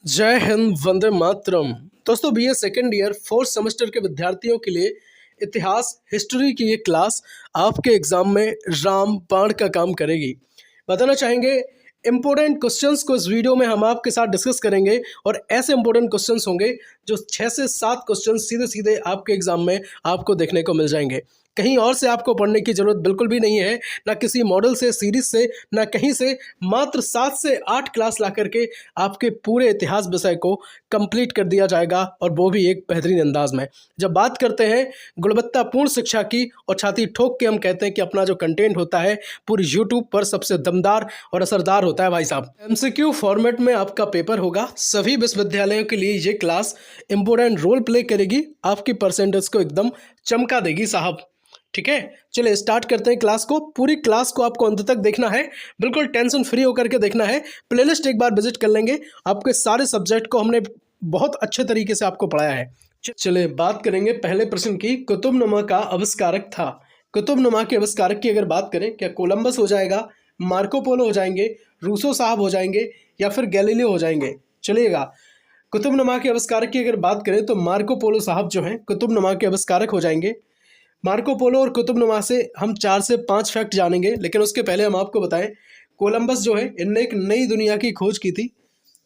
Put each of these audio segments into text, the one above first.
जय हिंद, वंदे मातरम। दोस्तों, BA second year fourth semester के विद्यार्थियों के लिए इतिहास हिस्ट्री की ये क्लास आपके एग्जाम में राम बाण का काम करेगी। बताना चाहेंगे इंपॉर्टेंट क्वेश्चंस को इस वीडियो में हम आपके साथ डिस्कस करेंगे और ऐसे इंपॉर्टेंट क्वेश्चंस होंगे जो 6 से 7 क्वेश्चन सीधे सीधे आपके एग्जाम में आपको देखने को मिल जाएंगे। कहीं और से आपको पढ़ने की जरूरत बिल्कुल भी नहीं है, ना किसी मॉडल से, सीरीज से, ना कहीं से। मात्र 7 से 8 क्लास ला करके आपके पूरे इतिहास विषय को कंप्लीट कर दिया जाएगा, और वो भी एक बेहतरीन अंदाज में। जब बात करते हैं गुणवत्तापूर्ण शिक्षा की और छाती ठोक के हम कहते हैं कि अपना जो कंटेंट होता है पूरी यूट्यूब पर सबसे दमदार और असरदार होता है भाई साहब। एमसीक्यू फॉर्मेट में आपका पेपर होगा। सभी विश्वविद्यालयों के लिए ये क्लास इंपॉर्टेंट रोल प्ले करेगी, आपकी परसेंटेज को एकदम चमका देगी साहब। ठीक है, चलिए स्टार्ट करते हैं क्लास को। पूरी क्लास को आपको अंत तक देखना है, बिल्कुल टेंशन फ्री होकर के देखना है। प्लेलिस्ट एक बार विजिट कर लेंगे, आपके सारे सब्जेक्ट को हमने बहुत अच्छे तरीके से आपको पढ़ाया है। चलिए बात करेंगे पहले प्रश्न की। कुतुबनुमा का आविष्कारक था। कुतुबनुमा के आविष्कारक की अगर बात करें, क्या कोलंबस हो जाएगा, मार्को पोलो हो जाएंगे, रूसो साहब हो जाएंगे, या फिर गैलीलियो हो जाएंगे? चलिएगा, कुतुबनुमा के आविष्कारक की अगर बात करें तो मार्को पोलो साहब जो हैं कुतुबनुमा के आविष्कारक हो जाएंगे। मार्को पोलो और कुतुबनुमा से हम 4 से 5 फैक्ट जानेंगे, लेकिन उसके पहले हम आपको बताएं, कोलंबस जो है इनने एक नई दुनिया की खोज की थी।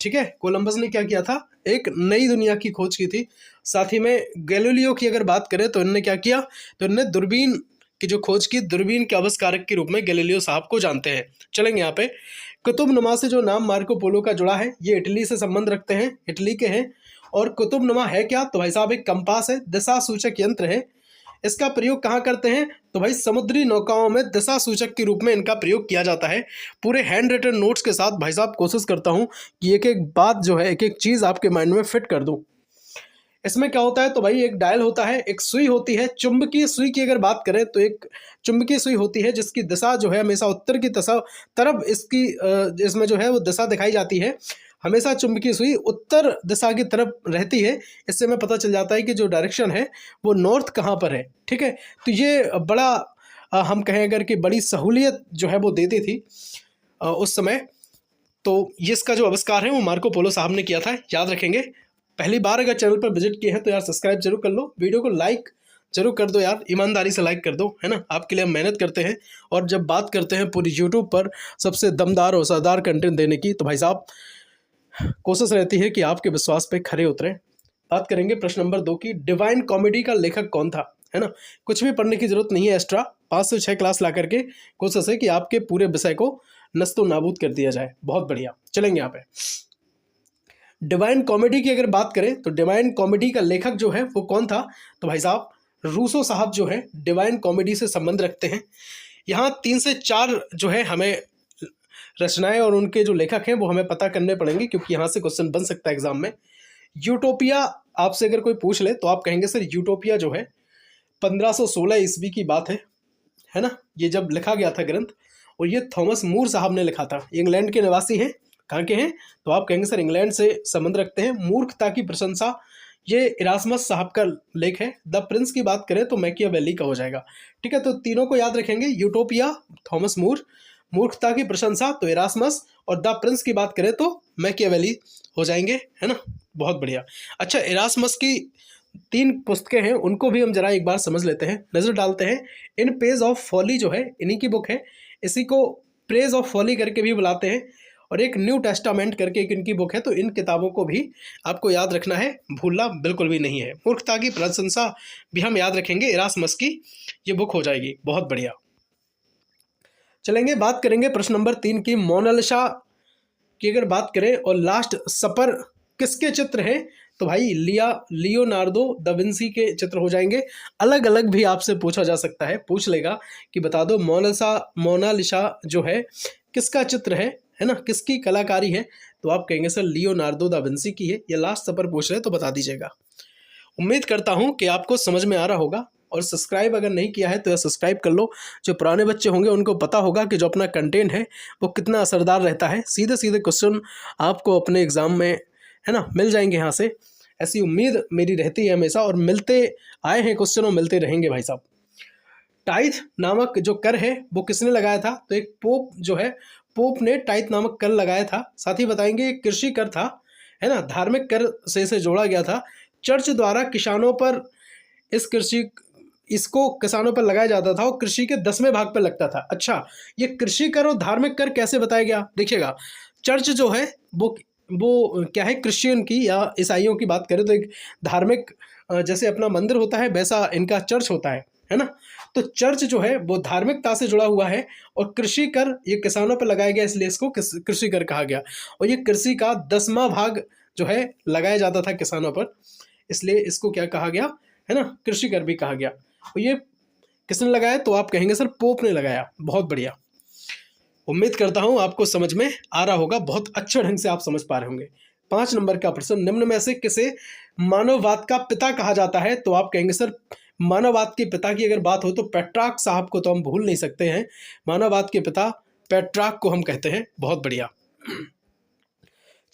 ठीक है, कोलंबस ने क्या किया था? एक नई दुनिया की खोज की थी। साथ ही में गैलीलियो की अगर बात करें तो इनने क्या किया, तो इनने दूरबीन की जो खोज की, दूरबीन के आविष्कारक के रूप में गैलीलियो साहब को जानते हैं। चलेंगे यहाँ पे। कुतुबनुमा से जो नाम मार्को पोलो का जुड़ा है, ये इटली से संबंध रखते हैं, इटली के हैं। और कुतुबनुमा है क्या? तो भाई साहब एक कंपास है, दिशा सूचक यंत्र है। इसका प्रयोग कहाँ करते हैं? तो भाई समुद्री नौकाओं में दिशा सूचक के रूप में इनका प्रयोग किया जाता है। पूरे हैंड रिटन नोट्स के साथ भाई साहब कोशिश करता हूँ कि एक एक बात जो है, एक एक चीज़ आपके माइंड में फिट कर दूँ। इसमें क्या होता है? तो भाई एक डायल होता है, एक सुई होती है। चुंबकीय सुई की अगर बात करें तो एक चुंबकीय सुई होती है जिसकी दिशा जो है हमेशा उत्तर की तरफ इसकी इसमें जो है वो दिशा दिखाई जाती है। हमेशा चुंबकीय सुई उत्तर दिशा की तरफ रहती है। इससे हमें पता चल जाता है कि जो डायरेक्शन है वो नॉर्थ कहाँ पर है। ठीक है, तो ये बड़ा हम कहें अगर कि बड़ी सहूलियत जो है वो देती थी उस समय। तो ये इसका जो आविष्कार है वो मार्को पोलो साहब ने किया था, याद रखेंगे। पहली बार अगर चैनल पर विजिट किए हैं तो यार सब्सक्राइब जरूर कर लो, वीडियो को लाइक जरूर कर दो यार, ईमानदारी से लाइक कर दो, है ना। आपके लिए हम मेहनत करते हैं, और जब बात करते हैं पूरी यूट्यूब पर सबसे दमदार और असरदार कंटेंट देने की, तो भाई साहब कोशिश रहती है कि आपके विश्वास पे खरे उतरें। बात करेंगे प्रश्न नंबर 2 की। डिवाइन कॉमेडी का लेखक कौन था? है ना, कुछ भी पढ़ने की जरूरत नहीं है एक्स्ट्रा। 5 से 6 क्लास ला करके कोशिश है कि आपके पूरे विषय को नस्तो नाबूद कर दिया जाए। बहुत बढ़िया, चलेंगे यहाँ पे। डिवाइन कॉमेडी की अगर बात करें तो डिवाइन कॉमेडी का लेखक जो है वो कौन था? तो भाई साहब रूसो साहब जो है डिवाइन कॉमेडी से संबंध रखते हैं। यहाँ 3 से 4 जो है हमें रचनाएं और उनके जो लेखक हैं वो हमें पता करने पड़ेंगे, क्योंकि यहाँ से क्वेश्चन बन सकता है एग्जाम में। यूटोपिया आपसे अगर कोई पूछ ले तो आप कहेंगे सर यूटोपिया जो है 1516 ईस्वी की बात है ना। ये जब लिखा गया था ग्रंथ, और ये थॉमस मूर साहब ने लिखा था। इंग्लैंड के निवासी हैं। कहाँ के हैं? तो आप कहेंगे सर इंग्लैंड से संबंध रखते हैं। मूर्खता की प्रशंसा, ये इरास्मस साहब का लेख है। द प्रिंस की बात करें तो मैकियावेली का हो जाएगा। ठीक है, तो तीनों को याद रखेंगे। यूटोपिया थॉमस मूर, मूर्खता की प्रशंसा तो इरास्मस, और द प्रिंस की बात करें तो मैकियावेली हो जाएंगे, है ना। बहुत बढ़िया। अच्छा, इरास्मस की 3 पुस्तकें हैं, उनको भी हम जरा एक बार समझ लेते हैं, नजर डालते हैं। इन पेज ऑफ फॉली जो है इन्हीं की बुक है। इसी को प्रेज ऑफ फॉली करके भी बुलाते हैं, और एक न्यू टेस्टामेंट करके एक इनकी बुक है। तो इन किताबों को भी आपको याद रखना है, भूलना बिल्कुल भी नहीं है। मूर्खता की प्रशंसा भी हम याद रखेंगे, इरास्मस की ये बुक हो जाएगी। बहुत बढ़िया, चलेंगे बात करेंगे प्रश्न नंबर 3 की। मोनालिसा की अगर बात करें और लास्ट सपर किसके चित्र हैं? तो भाई लियोनार्डो दा विंसी के चित्र हो जाएंगे। अलग अलग भी आपसे पूछा जा सकता है, पूछ लेगा कि बता दो मोनालिसा जो है किसका चित्र है ना, किसकी कलाकारी है? तो आप कहेंगे सर लियोनार्डो दा विंसी की है। या लास्ट सपर पूछ रहे तो बता दीजिएगा। उम्मीद करता हूँ कि आपको समझ में आ रहा होगा, और सब्सक्राइब अगर नहीं किया है तो सब्सक्राइब कर लो। जो पुराने बच्चे होंगे उनको पता होगा कि जो अपना कंटेंट है वो कितना असरदार रहता है। सीधे सीधे क्वेश्चन आपको अपने एग्ज़ाम में, है ना, मिल जाएंगे यहाँ से। ऐसी उम्मीद मेरी रहती है हमेशा, और मिलते आए हैं क्वेश्चन और मिलते रहेंगे भाई साहब। टाइथ नामक जो कर है वो किसने लगाया था? तो एक पोप जो है, पोप ने टाइथ नामक कर लगाया था। साथ ही बताएंगे एक कृषि कर था, है ना, धार्मिक कर से इसे जोड़ा गया था। चर्च द्वारा किसानों पर इसको किसानों पर लगाया जाता था और कृषि के 10वें भाग पर लगता था। अच्छा, ये कृषि कर और धार्मिक कर कैसे बताया गया? देखिएगा, चर्च जो है वो क्या है, क्रिश्चियन की या ईसाइयों की बात करें तो एक धार्मिक जैसे अपना मंदिर होता है वैसा इनका चर्च होता है ना। तो चर्च जो है वो धार्मिकता से जुड़ा हुआ है और कृषि कर ये किसानों पर लगाया गया, इसलिए इसको कृषि कर कहा गया। और ये कृषि का 10वां भाग जो है लगाया जाता था किसानों पर, इसलिए इसको क्या कहा गया, है ना, कृषि कर भी कहा गया। और ये किसने लगाया? तो आप कहेंगे सर पोप ने लगाया। बहुत बढ़िया, उम्मीद करता हूं आपको समझ में आ रहा होगा, बहुत अच्छे ढंग से आप समझ पा रहे होंगे। 5 नंबर का प्रश्न, निम्न में से किसे मानववाद का पिता कहा जाता है? तो आप कहेंगे सर मानववाद के पिता की अगर बात हो तो पेट्रार्क साहब को तो हम भूल नहीं सकते हैं। मानववाद के पिता पेट्रार्क को हम कहते हैं। बहुत बढ़िया।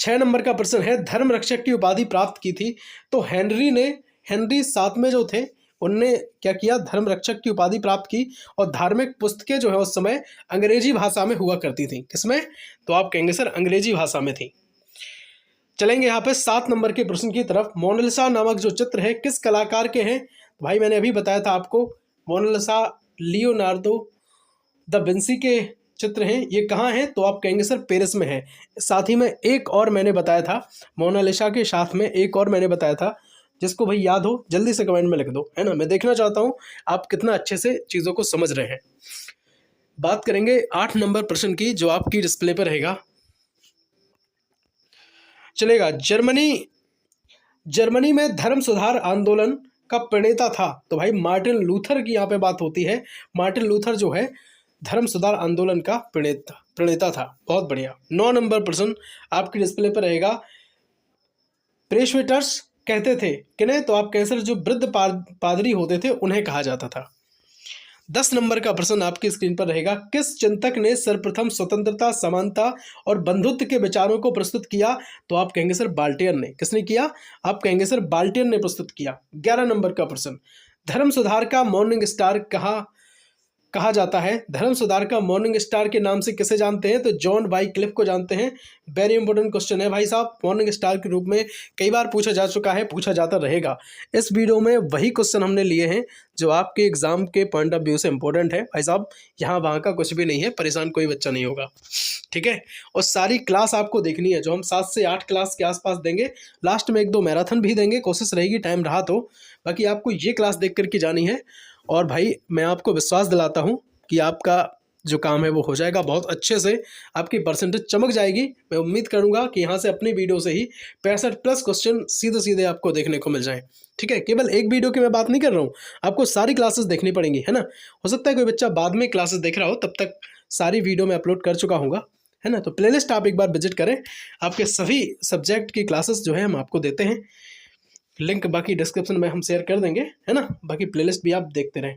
6 नंबर का प्रश्न है, धर्म रक्षक की उपाधि प्राप्त की थी तो हेनरी 7वें जो थे उनने क्या किया, धर्म रक्षक की उपाधि प्राप्त की। और धार्मिक पुस्तकें जो है उस समय अंग्रेजी भाषा में हुआ करती थी। किसमें? तो आप कहेंगे सर अंग्रेजी भाषा में थी। चलेंगे यहाँ पे 7 नंबर के प्रश्न की तरफ। मोनालिसा नामक जो चित्र है किस कलाकार के हैं? तो भाई मैंने अभी बताया था आपको, मोनालिसा लियोनार्दो दा विंसी के चित्र हैं। ये कहाँ हैं? तो आप कहेंगे सर पेरिस में है। साथ ही में एक और मैंने बताया था, मोनालिसा के साथ में एक और मैंने बताया था, जिसको भाई याद हो जल्दी से कमेंट में लिख दो, है ना। मैं देखना चाहता हूँ आप कितना अच्छे से चीज़ों को समझ रहे हैं। बात करेंगे 8 नंबर प्रश्न की जो आपकी डिस्प्ले पर रहेगा। चलेगा, जर्मनी में धर्म सुधार आंदोलन का प्रणेता था? तो भाई मार्टिन लूथर की यहाँ पे बात होती है। मार्टिन लूथर जो है धर्म सुधार आंदोलन का प्रणेता था। बहुत बढ़िया। 9 नंबर प्रश्न आपकी डिस्प्ले पर रहेगा। प्रेस्बिटर्स कहते थे किन्हें? तो आप कहें सर जो वृद्ध पादरी होते थे उन्हें कहा जाता था। 10 नंबर का प्रश्न आपकी स्क्रीन पर रहेगा। किस चिंतक ने सर्वप्रथम स्वतंत्रता, समानता और बंधुत्व के विचारों को प्रस्तुत किया? तो आप कहेंगे सर बाल्टेयर ने। किसने किया? आप कहेंगे सर बाल्टेयर ने प्रस्तुत किया। 11 नंबर का प्रश्न, धर्म सुधार का मॉर्निंग स्टार कहा जाता है? धर्म सुधार का मॉर्निंग स्टार के नाम से किसे जानते हैं? तो जॉन वाइक्लिफ को जानते हैं। वेरी इंपॉर्टेंट क्वेश्चन है भाई साहब, मॉर्निंग स्टार के रूप में कई बार पूछा जा चुका है, पूछा जाता रहेगा। इस वीडियो में वही क्वेश्चन हमने लिए हैं जो आपके एग्जाम के पॉइंट ऑफ व्यू से इंपॉर्टेंट है भाई साहब। यहाँ वहाँ का कुछ भी नहीं है, परेशान कोई बच्चा नहीं होगा, ठीक है। और सारी क्लास आपको देखनी है जो हम 7 से 8 क्लास के आसपास देंगे। लास्ट में 1-2 मैराथन भी देंगे, कोशिश रहेगी टाइम रहा तो। बाकी आपको ये क्लास देख करके जानी है। और भाई मैं आपको विश्वास दिलाता हूँ कि आपका जो काम है वो हो जाएगा बहुत अच्छे से, आपकी परसेंटेज चमक जाएगी। मैं उम्मीद करूंगा कि यहाँ से अपनी वीडियो से ही 65+ क्वेश्चन सीधे सीधे आपको देखने को मिल जाएं, ठीक है। केवल एक वीडियो की मैं बात नहीं कर रहा हूँ, आपको सारी क्लासेस देखनी पड़ेंगी, है ना। हो सकता है कोई बच्चा बाद में क्लासेस देख रहा हो, तब तक सारी वीडियो मैं अपलोड कर चुका हूँगा, है ना। तो प्लेलिस्ट आप एक बार विजिट करें, आपके सभी सब्जेक्ट की क्लासेस जो है हम आपको देते हैं। लिंक बाकी डिस्क्रिप्शन में हम शेयर कर देंगे, है ना। बाकी प्लेलिस्ट भी आप देखते रहें।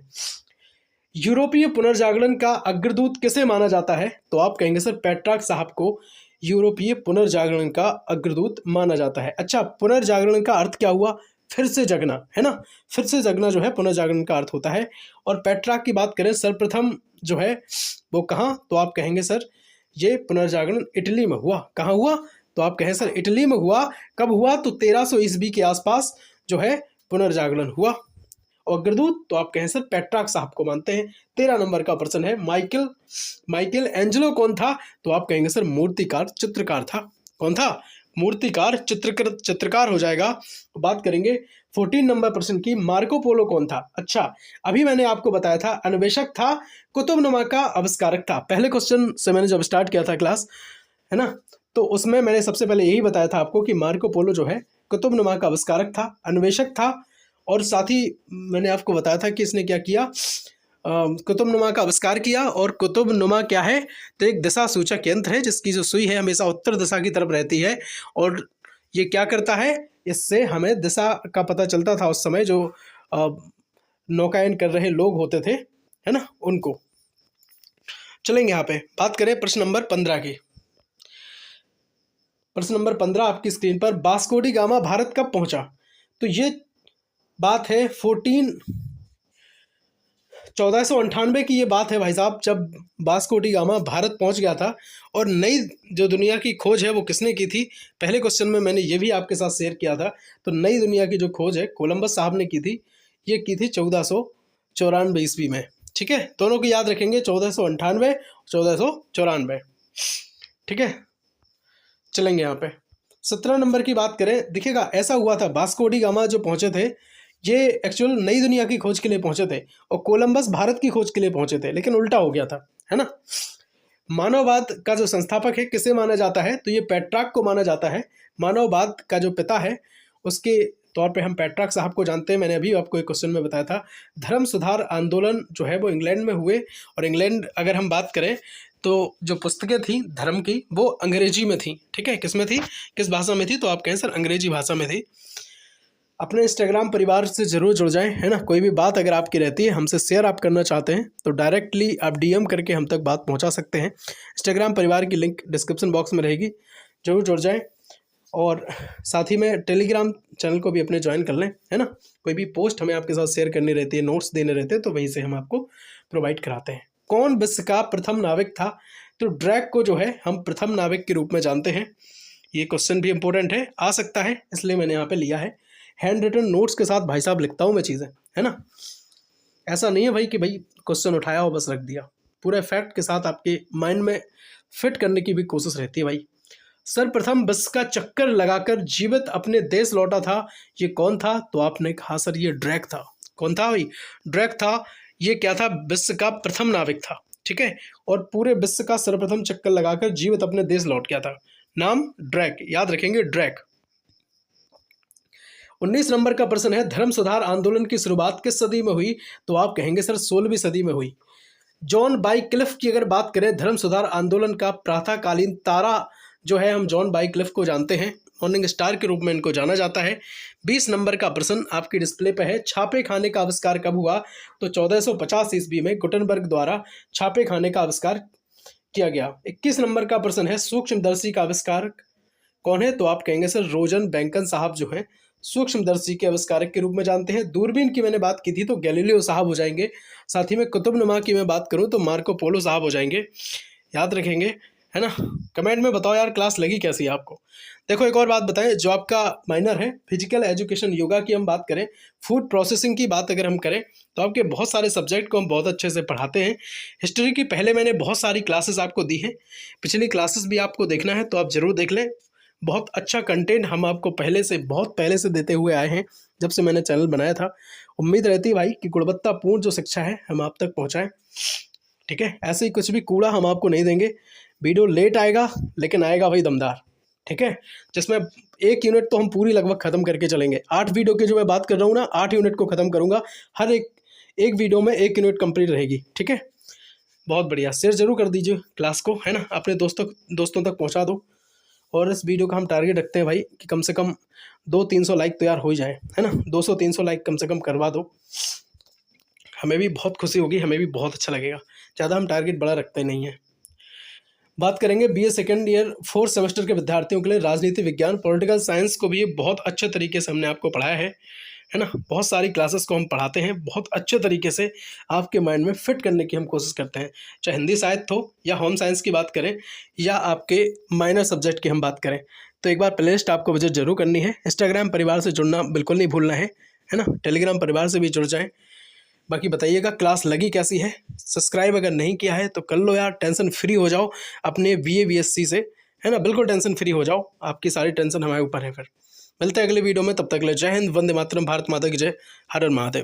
यूरोपीय पुनर्जागरण का अग्रदूत किसे माना जाता है? तो आप कहेंगे सर पेट्रार्क साहब को यूरोपीय पुनर्जागरण का अग्रदूत माना जाता है। अच्छा, पुनर्जागरण का अर्थ क्या हुआ? फिर से जगना, है ना। फिर से जगना जो है पुनर्जागरण का अर्थ होता है। और पेट्रार्क की बात करें, सर्वप्रथम जो है वो कहाँ? तो आप कहेंगे सर ये पुनर्जागरण इटली में हुआ। कहाँ हुआ? तो आप कहें सर इटली में हुआ। कब हुआ? तो 1300 ईस्वी के आसपास जो है पुनर्जागरण हुआ। और अग्रदूत तो आप कहें सर पेट्रार्क साहब को मानते हैं। 13 नंबर का प्रश्न है, माइकल एंजेलो कौन था? तो आप कहेंगे सर मूर्तिकार, चित्रकार था। कौन था? मूर्तिकार, चित्रकार हो जाएगा। बात करेंगे 14 नंबर प्रश्न की, मार्को पोलो कौन था? अच्छा, अभी मैंने आपको बताया था अन्वेषक था, कुतुबनुमा का आविष्कारक था। पहले क्वेश्चन से मैंने जब स्टार्ट किया था क्लास, है ना, तो उसमें मैंने सबसे पहले यही बताया था आपको कि मार्को पोलो जो है कुतुबनुमा का आविष्कारक था, अन्वेषक था। और साथ ही मैंने आपको बताया था कि इसने क्या किया, कुतुबनुमा का आविष्कार किया। और कुतुबनुमा क्या है? तो एक दिशा सूचक यंत्र है जिसकी जो सुई है हमेशा उत्तर दिशा की तरफ रहती है। और ये क्या करता है? इससे हमें दिशा का पता चलता था उस समय जो नौकायन कर रहे लोग होते थे, है ना, उनको। चलेंगे यहाँ पे बात करें प्रश्न नंबर 15 की। प्रश्न नंबर 15 आपकी स्क्रीन पर, वास्को डी गामा भारत कब पहुंचा? तो ये बात है 1498 की ये बात है भाई साहब, जब वास्को डी गामा भारत पहुंच गया था। और नई जो दुनिया की खोज है वो किसने की थी? पहले क्वेश्चन में मैंने ये भी आपके साथ शेयर किया था। तो नई दुनिया की जो खोज है कोलंबस साहब ने की थी, ये की थी 1494 ईस्वी में। ठीक है, दोनों को याद रखेंगे, 1498, 1494। ठीक है, चलेंगे यहाँ पे 17 नंबर की बात करें। देखिएगा, ऐसा हुआ था, वास्को डी गामा जो पहुंचे थे ये एक्चुअल नई दुनिया की खोज के लिए पहुंचे थे, और कोलंबस भारत की खोज के लिए पहुंचे थे, लेकिन उल्टा हो गया था, है ना। मानववाद का जो संस्थापक है किसे माना जाता है? तो ये पेट्रार्क को माना जाता है। मानववाद का जो पिता है उसके तौर पे हम पेट्रार्क साहब को जानते हैं। मैंने अभी आपको एक क्वेश्चन में बताया था। धर्म सुधार आंदोलन जो है वो इंग्लैंड में हुए, और इंग्लैंड अगर हम बात करें तो जो पुस्तकें थी धर्म की वो अंग्रेजी में थी। ठीक है, किस में थी, किस भाषा में थी? तो आप कहें सर अंग्रेजी भाषा में थी। अपने इंस्टाग्राम परिवार से ज़रूर जुड़ जाएं, है ना। कोई भी बात अगर आपकी रहती है, हमसे शेयर आप करना चाहते हैं, तो डायरेक्टली आप डीएम करके हम तक बात पहुंचा सकते हैं। इंस्टाग्राम परिवार की लिंक डिस्क्रिप्शन बॉक्स में रहेगी, जरूर जुड़ जाएं। और साथ ही में टेलीग्राम चैनल को भी अपने ज्वाइन कर लें, है ना। कोई भी पोस्ट हमें आपके साथ शेयर करनी रहती है, नोट्स देने रहते हैं, तो वहीं से हम आपको प्रोवाइड कराते हैं। कौन विश्व का प्रथम नाविक था? तो ड्रैक को जो है हम प्रथम नाविक के रूप में जानते हैं। ये क्वेश्चन भी इंपॉर्टेंट है, आ सकता है, इसलिए मैंने यहाँ पे लिया है। हैंड रिटन नोट्स के साथ भाई साहब लिखता हूँ मैं चीज़ें, है ना। ऐसा नहीं है भाई कि भाई क्वेश्चन उठाया और बस रख दिया, पूरे फैक्ट के साथ आपके माइंड में फिट करने की भी कोशिश रहती है भाई। सर्वप्रथम विश्व का चक्कर लगाकर जीवित अपने देश लौटा था, ये कौन था? तो आपने कहा सर ये ड्रैक था। कौन था भाई? ड्रैक था। ये क्या था? विश्व का प्रथम नाविक था। ठीक है, और पूरे विश्व का सर्वप्रथम चक्कर लगाकर जीवित अपने देश लौट गया था। नाम ड्रैक, याद रखेंगे ड्रैक। 19 नंबर का प्रश्न है, धर्म सुधार आंदोलन की शुरुआत किस सदी में हुई? तो आप कहेंगे सर 16वीं सदी में हुई। जॉन बाइक्लिफ की अगर बात करें, धर्म सुधार आंदोलन का प्रातःकालीन तारा जो है, हम जॉन बाइक्लिफ को जानते हैं, मॉर्निंग स्टार के रूप में इनको जाना जाता है। 20 नंबर का प्रश्न आपकी डिस्प्ले पर है, छापे खाने का आविष्कार कब हुआ? तो 1450 ईस्वी में गुटेनबर्ग द्वारा छापे खाने का आविष्कार किया गया। 21 नंबर का प्रश्न है, सूक्ष्मदर्शी का आविष्कार कौन है? तो आप कहेंगे सर रोजन बैंकन साहब जो है सूक्ष्मदर्शी के आविष्कारक के रूप में जानते हैं। दूरबीन की मैंने बात की थी तो गैलीलियो साहब हो जाएंगे। साथ ही में कुतुबनुमा की मैं बात करूं तो मार्को पोलो साहब हो जाएंगे, याद रखेंगे, है ना। कमेंट में बताओ यार क्लास लगी कैसी है आपको। देखो एक और बात बताएं, जो आपका माइनर है फिजिकल एजुकेशन योगा की हम बात करें, फूड प्रोसेसिंग की बात अगर हम करें, तो आपके बहुत सारे सब्जेक्ट को हम बहुत अच्छे से पढ़ाते हैं। हिस्ट्री की पहले मैंने बहुत सारी क्लासेस आपको दी हैं, पिछली क्लासेस भी आपको देखना है तो आप ज़रूर देख लें। बहुत अच्छा कंटेंट हम आपको बहुत पहले से देते हुए आए हैं, जब से मैंने चैनल बनाया था। उम्मीद रहती है भाई कि गुणवत्तापूर्ण जो शिक्षा है हम आप तक पहुंचाएं। ठीक है, ऐसे ही कुछ भी कूड़ा हम आपको नहीं देंगे। वीडियो लेट आएगा लेकिन आएगा भाई दमदार। ठीक है, जिसमें 1 यूनिट तो हम पूरी लगभग ख़त्म करके चलेंगे। 8 वीडियो की जो मैं बात कर रहा हूँ ना, 8 यूनिट को ख़त्म करूँगा। हर एक वीडियो में 1 यूनिट कंप्लीट रहेगी। ठीक है, बहुत बढ़िया। शेयर जरूर कर दीजिए क्लास को, है ना, अपने दोस्तों तक पहुँचा दो। और इस वीडियो का हम टारगेट रखते हैं भाई कि कम से कम 200-300 लाइक तो यार हो ही जाए, है ना। 200-300 लाइक कम से कम करवा दो, हमें भी बहुत खुशी होगी, हमें भी बहुत अच्छा लगेगा। ज़्यादा हम टारगेट बड़ा रखते नहीं हैं। बात करेंगे BA second year 4th semester के विद्यार्थियों के लिए राजनीति विज्ञान पॉलिटिकल साइंस को भी बहुत अच्छे तरीके से हमने आपको पढ़ाया है ना। बहुत सारी क्लासेस को हम पढ़ाते हैं, बहुत अच्छे तरीके से आपके माइंड में फिट करने की हम कोशिश करते हैं। चाहे हिंदी साहित्य हो या होम साइंस की बात करें या आपके माइनर सब्जेक्ट की हम बात करें, तो एक बार प्लेलिस्ट आपको विजिट जरूर करनी है। इंस्टाग्राम परिवार से जुड़ना बिल्कुल नहीं भूलना है ना। टेलीग्राम परिवार से भी जुड़ जाएं। बाकी बताइएगा क्लास लगी कैसी है। सब्सक्राइब अगर नहीं किया है तो कर लो यार, टेंशन फ्री हो जाओ अपने BA BSc से, है ना। बिल्कुल टेंशन फ्री हो जाओ, आपकी सारी टेंशन हमारे ऊपर है। फिर मिलते हैं अगले वीडियो में, तब तक के लिए जय हिंद, वंदे मातरम, भारत माता की जय, हर हर महादेव।